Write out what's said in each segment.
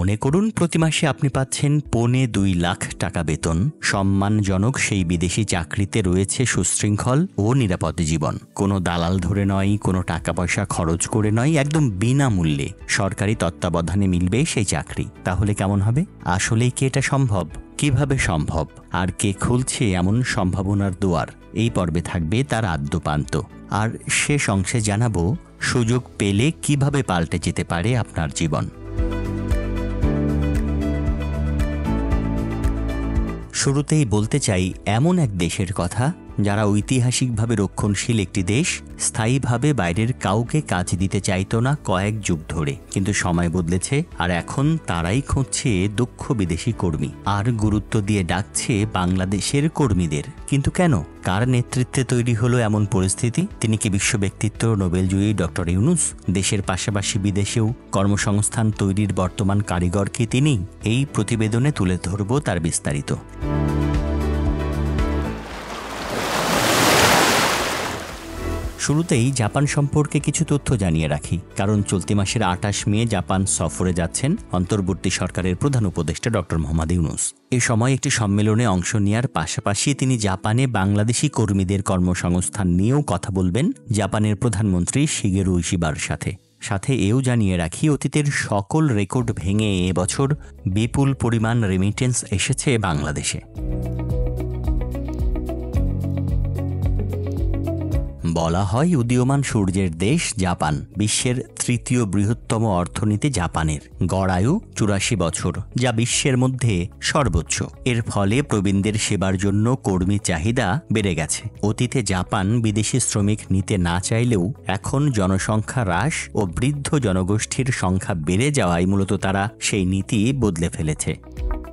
মনে করুন প্রতি মাসে আপনি পাচ্ছেন 2.25 লাখ টাকা বেতন। সম্মানজনক সেই বিদেশি চাকরিতে রয়েছে সুশৃঙ্খল ও নিরাপদ জীবন। কোনো দালাল ধরে নয়, কোনো টাকা পয়সা খরচ করে নয়, একদম বিনামূল্যে সরকারি তত্ত্বাবধানে মিলবে সেই চাকরি। তাহলে কেমন হবে? আসলেই কি এটা সম্ভব? কিভাবে সম্ভব? আর কে খুলছে এমন সম্ভাবনার দুয়ার? এই পর্বে থাকবে তার আদ্যোপান্ত। আর শেষ অংশে জানাবো সুযোগ পেলে কিভাবে পাল্টে যেতে পারে আপনার জীবন। শুরুতেই বলতে চাই এমন এক দেশের কথা যারা ঐতিহাসিকভাবে রক্ষণশীল একটি দেশ, স্থায়ীভাবে বাইরের কাউকে কাজ দিতে চাইতো না কয়েক যুগ ধরে। কিন্তু সময় বদলেছে, আর এখন তারাই খুঁজছে দক্ষ বিদেশি কর্মী, আর গুরুত্ব দিয়ে ডাকছে বাংলাদেশের কর্মীদের। কিন্তু কেন? কার নেতৃত্বে তৈরি হলো এমন পরিস্থিতি? তিনি কি বিশ্ব ব্যক্তিত্ব নোবেলজয়ী ডক্টর ইউনূস? দেশের পাশাপাশি বিদেশেও কর্মসংস্থান তৈরির বর্তমান কারিগর কি তিনি? এই প্রতিবেদনে তুলে ধরব তার বিস্তারিত। শুরুতেই জাপান সম্পর্কে কিছু তথ্য জানিয়ে রাখি, কারণ চলতি মাসের 28 মে জাপান সফরে যাচ্ছেন অন্তর্বর্তী সরকারের প্রধান উপদেষ্টা ডক্টর মোহাম্মদ ইউনূস। এ সময় একটি সম্মেলনে অংশ নেওয়ার পাশাপাশি তিনি জাপানে বাংলাদেশি কর্মীদের কর্মসংস্থান নিয়েও কথা বলবেন জাপানের প্রধানমন্ত্রী শিগেরু ইশিবার সাথে। সাথে এও জানিয়ে রাখি, অতীতের সকল রেকর্ড ভেঙে এবছর বিপুল পরিমাণ রেমিটেন্স এসেছে বাংলাদেশে। বলা হয় উদীয়মান সূর্যের দেশ জাপান, বিশ্বের তৃতীয় বৃহত্তম অর্থনীতি জাপানের। গড় আয়ু 84 বছর, যা বিশ্বের মধ্যে সর্বোচ্চ। এর ফলে প্রবীণদের সেবার জন্য কর্মী চাহিদা বেড়ে গেছে। অতীতে জাপান বিদেশি শ্রমিক নিতে না চাইলেও এখন জনসংখ্যা হ্রাস ও বৃদ্ধ জনগোষ্ঠীর সংখ্যা বেড়ে যাওয়ায় মূলত তারা সেই নীতি বদলে ফেলেছে।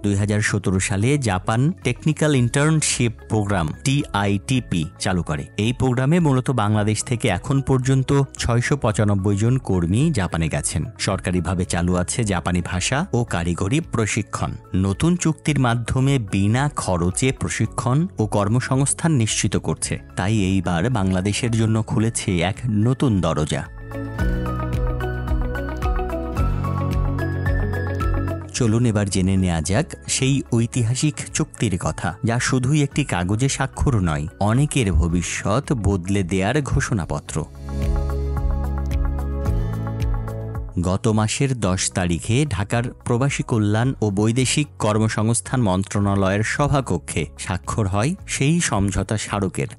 2017 সালে Japan technical internship program TITP চালু করে। এই প্রোগ্রামে মূলত বাংলাদেশ থেকে এখন পর্যন্ত 695 জন কর্মী জাপানে গেছেন। সরকারিভাবে চালু আছে জাপানি ভাষা ও কারিগরি প্রশিক্ষণ। নতুন চুক্তির মাধ্যমে বিনা খরচে প্রশিক্ষণ ও কর্মসংস্থান নিশ্চিত করছে। তাই এইবার বাংলাদেশের জন্য খুলেছে এক নতুন দরজা। চলুন এবার জেনে নেওয়া যাক সেই ঐতিহাসিক চুক্তির কথা, যা শুধুই একটি কাগজে স্বাক্ষর নয়, অনেকের ভবিষ্যৎ বদলে দেওয়ার ঘোষণাপত্র। গত মাসের 10 তারিখে ঢাকার প্রবাসী কল্যাণ ও বৈদেশিক কর্মসংস্থান মন্ত্রণালয়ের সভাকক্ষে স্বাক্ষর হয় সেই সমঝোতা স্মারকের।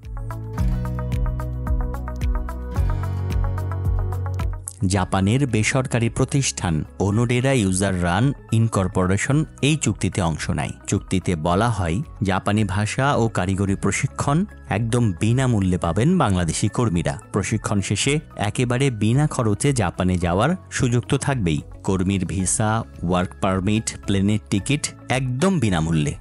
জাপানের বেসরকারি প্রতিষ্ঠান ওনোডেরা ইউজার রান ইনকর্পোরেশন এই চুক্তিতে অংশ নেয়। চুক্তিতে বলা হয় জাপানি ভাষা ও কারিগরি প্রশিক্ষণ একদম বিনামূল্যে পাবেন বাংলাদেশি কর্মীরা। প্রশিক্ষণ শেষে একেবারে বিনা খরচে জাপানে যাওয়ার সুযোগ তো থাকবেই। কর্মীর ভিসা, ওয়ার্ক পারমিট, প্লেনের টিকিট একদম বিনামূল্যে।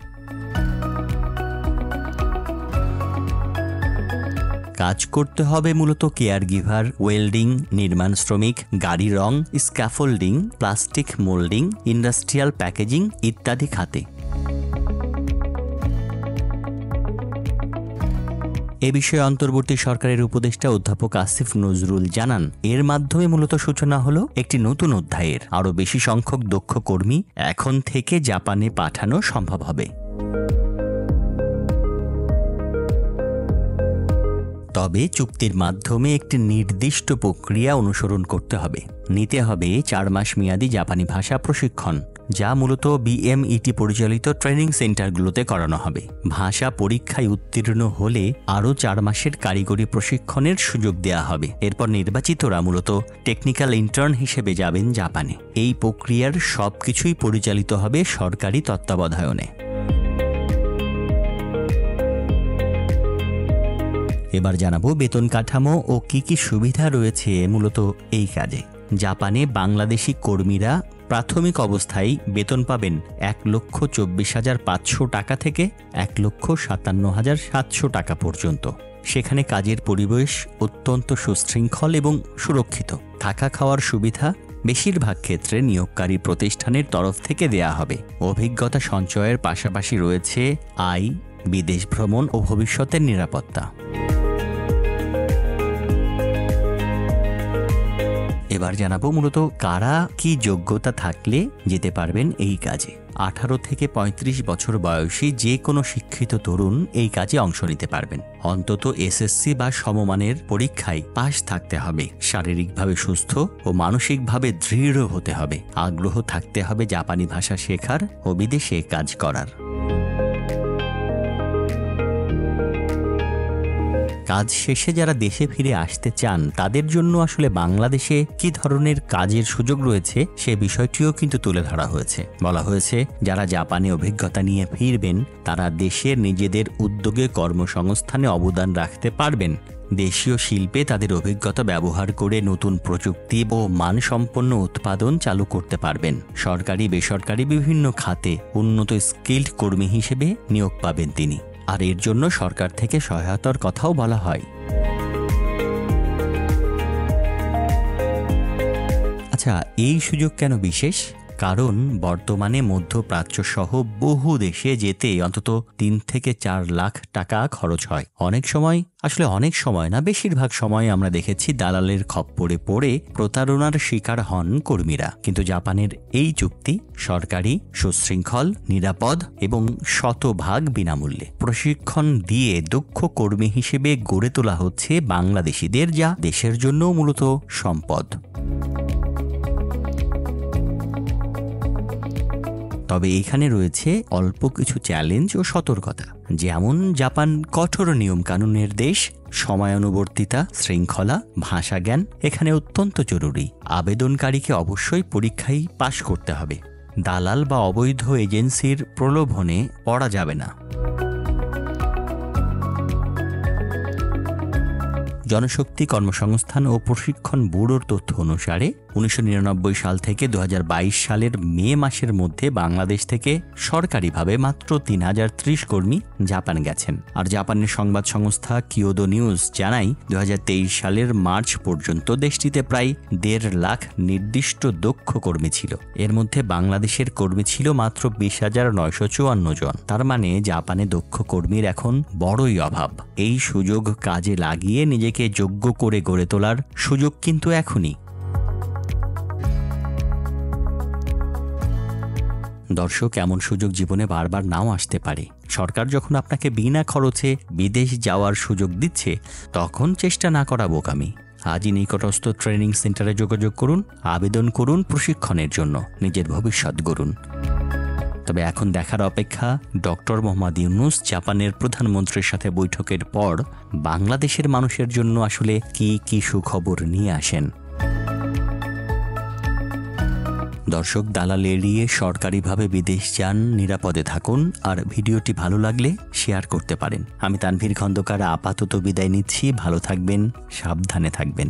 কাজ করতে হবে মূলত কেয়ার গিভার, ওয়েল্ডিং, নির্মাণ শ্রমিক, গাড়ি রং, scaffolding, plastic moulding, industrial packaging ইত্যাদি খাতে। এ বিষয়ে অন্তর্বর্তী সরকারের উপদেষ্টা অধ্যাপক আসিফ নজরুল জানান, এর মাধ্যমে মূলত সূচনা হলো একটি নতুন অধ্যায়ের। আরও বেশি সংখ্যক দক্ষ কর্মী এখন থেকে জাপানে পাঠানো সম্ভব হবে। তবে চুক্তির মাধ্যমে একটি নির্দিষ্ট প্রক্রিয়া অনুসরণ করতে হবে। নিতে হবে 4 মাস মেয়াদী জাপানি ভাষা প্রশিক্ষণ, যা মূলত BMET পরিচালিত ট্রেনিং সেন্টারগুলোতে করানো হবে। ভাষা পরীক্ষায় উত্তীর্ণ হলে আরও 4 মাসের কারিগরি প্রশিক্ষণের সুযোগ দেওয়া হবে। এরপর নির্বাচিতরা মূলত টেকনিক্যাল ইন্টার্ন হিসেবে যাবেন জাপানে। এই প্রক্রিয়ার সবকিছুই পরিচালিত হবে সরকারি তত্ত্বাবধানে। এবার জানাবো বেতন কাঠামো ও কি কি সুবিধা রয়েছে মূলত এই কাজে। জাপানে বাংলাদেশি কর্মীরা প্রাথমিক অবস্থায় বেতন পাবেন 1,24,500 টাকা থেকে 1,57,700 টাকা পর্যন্ত। সেখানে কাজের পরিবেশ অত্যন্ত সুশৃঙ্খল এবং সুরক্ষিত। থাকা খাওয়ার সুবিধা বেশিরভাগ ক্ষেত্রে নিয়োগকারী প্রতিষ্ঠানের তরফ থেকে দেয়া হবে। অভিজ্ঞতা সঞ্চয়ের পাশাপাশি রয়েছে আয়, বিদেশ ভ্রমণ ও ভবিষ্যতের নিরাপত্তা। এবার জানাবো মূলত কারা কি যোগ্যতা থাকলে যেতে পারবেন এই কাজে। 18 থেকে 35 বছর বয়সী যে কোনো শিক্ষিত তরুণ এই কাজে অংশ নিতে পারবেন। অন্তত এসএসসি বা সমমানের পরীক্ষায় পাশ থাকতে হবে, শারীরিকভাবে সুস্থ ও মানসিকভাবে দৃঢ় হতে হবে, আগ্রহ থাকতে হবে জাপানি ভাষা শেখার ও বিদেশে কাজ করার। কাজ শেষে যারা দেশে ফিরে আসতে চান তাদের জন্য আসলে বাংলাদেশে কি ধরনের কাজের সুযোগ রয়েছে সে বিষয়টিও কিন্তু তুলে ধরা হয়েছে। বলা হয়েছে যারা জাপানে অভিজ্ঞতা নিয়ে ফিরবেন তারা দেশের নিজেদের উদ্যোগে কর্মসংস্থানে অবদান রাখতে পারবেন। দেশীয় শিল্পে তাদের অভিজ্ঞতা ব্যবহার করে নতুন প্রযুক্তি ও মানসম্পন্ন উৎপাদন চালু করতে পারবেন। সরকারি বেসরকারি বিভিন্ন খাতে উন্নত স্কিল্ড কর্মী হিসেবে নিয়োগ পাবেন তিনি। আর এর জন্য সরকার থেকে সহায়তার কথাও বলা হয়। আচ্ছা, এই সুযোগ কেন বিশেষ? কারণ বর্তমানে মধ্যপ্রাচ্য সহ বহু দেশে যেতে অন্তত 3 থেকে 4 লাখ টাকা খরচ হয়। অনেক সময় না, বেশিরভাগ সময় আমরা দেখেছি দালালের খপ্পরে পড়ে প্রতারণার শিকার হন কর্মীরা। কিন্তু জাপানের এই চুক্তি সরকারি, সুশৃঙ্খল, নিরাপদ এবং শতভাগ বিনামূল্যে। প্রশিক্ষণ দিয়ে দক্ষ কর্মী হিসেবে গড়ে তোলা হচ্ছে বাংলাদেশিদের, যা দেশের জন্য মূলত সম্পদ। তবে এখানে রয়েছে অল্প কিছু চ্যালেঞ্জ ও সতর্কতা। যেমন জাপান কঠোর নিয়ম কানুনের দেশ, সময়ানুবর্তিতা, শৃঙ্খলা, ভাষা জ্ঞান এখানে অত্যন্ত জরুরি। আবেদনকারীকে অবশ্যই পরীক্ষায় পাশ করতে হবে। দালাল বা অবৈধ এজেন্সির প্রলোভনে পড়া যাবে না। জনশক্তি কর্মসংস্থান ও প্রশিক্ষণ ব্যুরোর তথ্য অনুসারে 1999 সাল থেকে 2022 সালের মে মাসের মধ্যে বাংলাদেশ থেকে সরকারিভাবে মাত্র 3030 কর্মী জাপান গেছেন। আর জাপানের সংবাদ সংস্থা কিয়োদো নিউজ জানায় 2023 সালের মার্চ পর্যন্ত দেশটিতে প্রায় 1.5 লাখ নির্দিষ্ট দক্ষ কর্মী ছিল। এর মধ্যে বাংলাদেশের কর্মী ছিল মাত্র 20,954 জন। তার মানে জাপানে দক্ষ কর্মীর এখন বড়ই অভাব। এই সুযোগ কাজে লাগিয়ে নিজেকে যোগ্য করে গড়ে তোলার সুযোগ কিন্তু এখনই। দর্শক, এমন সুযোগ জীবনে বারবার নাও আসতে পারে। সরকার যখন আপনাকে বিনা খরচে বিদেশ যাওয়ার সুযোগ দিচ্ছে তখন চেষ্টা না করা বোকামি। আজই নিকটস্থ ট্রেনিং সেন্টারে যোগাযোগ করুন, আবেদন করুন প্রশিক্ষণের জন্য, নিজের ভবিষ্যৎ গড়ুন। তবে এখন দেখার অপেক্ষা ডক্টর মোহাম্মদ ইউনূস জাপানের প্রধানমন্ত্রীর সাথে বৈঠকের পর বাংলাদেশের মানুষের জন্য আসলে কি সুখবর নিয়ে আসেন। দর্শক, দালাল এড়িয়ে সরকারিভাবে বিদেশ যান, নিরাপদে থাকুন। আর ভিডিওটি ভালো লাগলে শেয়ার করতে পারেন। আমি তানভীর খন্দকার আপাতত বিদায় নিচ্ছি। ভালো থাকবেন, সাবধানে থাকবেন।